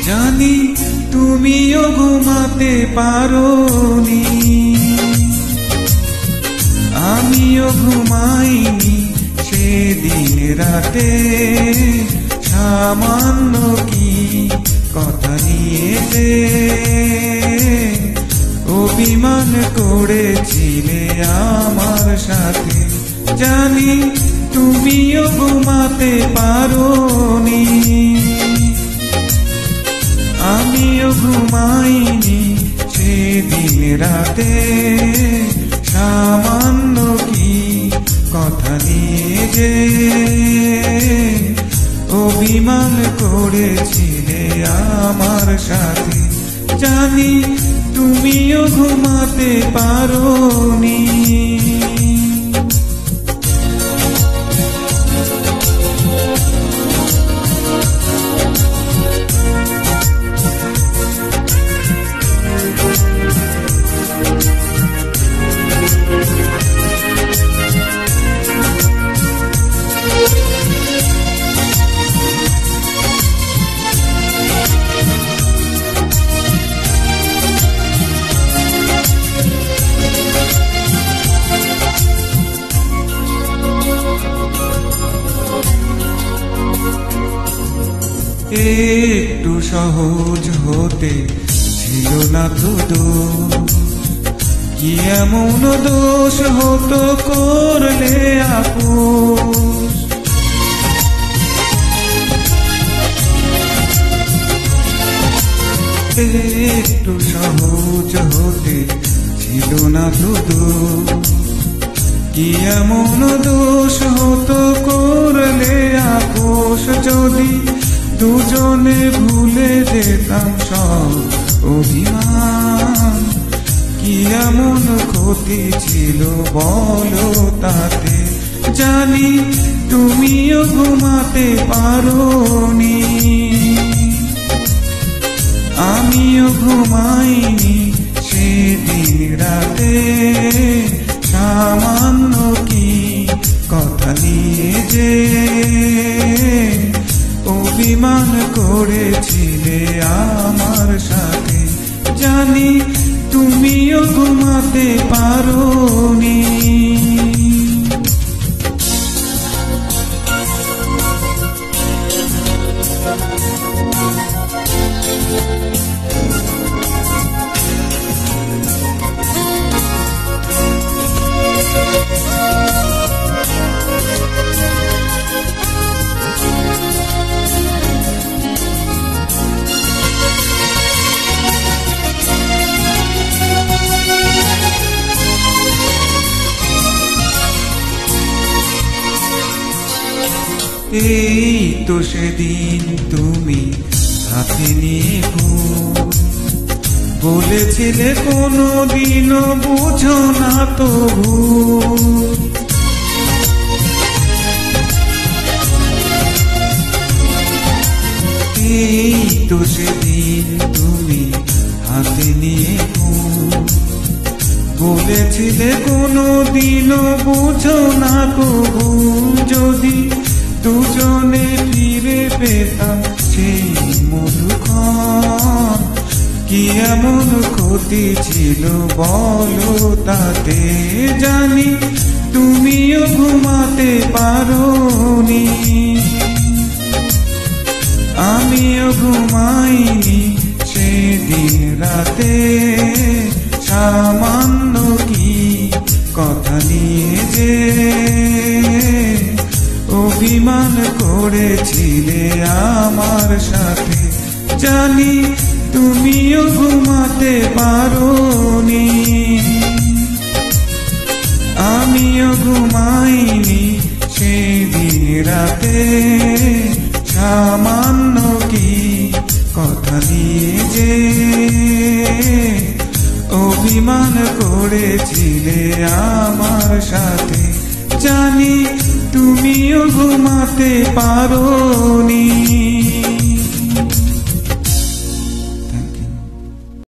জানি তুমিও ঘুমাতে পারোনি, আমিও ঘুমাইনি সেদিন রাতে। সামান্য কি কথা নিয়ে যে অভিমান করেছিলে আমার সাথে, জানি তুমিও ঘুমাতে পারোনি, আমিও ঘুমাইনি সেদিন রাতে। সামান্য কি কথা নিয়ে যে অভিমান করেছিলে আমার সাথে, জানি তুমিও ঘুমাতে পারোনি। একটু সহজ হতে ছিল না তো দোষ, কি এমন দোষ হতো করলে আপোষ। একটু সহজ হতে ছিল না তো দোষ, কি এমন দোষ হতো করলে আপোষ। যদি দুজনে ভুলে যেতাম সব অভিমান, কি এমন ক্ষতি ছিল বলো তাতে, জানি তুমিও ঘুমাতে পারোনি, আমিও ঘুমাইনি সেদিন রাতে। সামান্য কি কথা নিয়ে যে অভিমান করেছিলে আমার সাথে, জানি তুমিও ঘুমাতে পারোনি। এই তো সেদিন তুমি হাতে নিয়ে ভুল বলেছিলে, কোনোদিনও বুঝো না তো ভুল। এই তো সেদিন তুমি হাতে নিয়ে ভুল বলেছিলে, কোনোদিনও বুঝো না কবু। যদি দুজনে ফিরে পেতাম সেই মধুক্ষণ, কি এমন ক্ষতি ছিল বলো তাতে, জানি তুমিও ঘুমাতে পারোনি, আমিও ঘুমাইনি সেদিন রাতে। সামান্য কি কথা নিয়ে যে অভিমান করেছিলে আমার সাথে, জানি তুমিও ঘুমাতে পারোনি, আমিও ঘুমাইনি সেদিন রাতে। সামান্য কি কথা নিয়ে যে অভিমান করেছিলে আমার সাথে, জানি তুমিও ঘুমাতে পারোনি।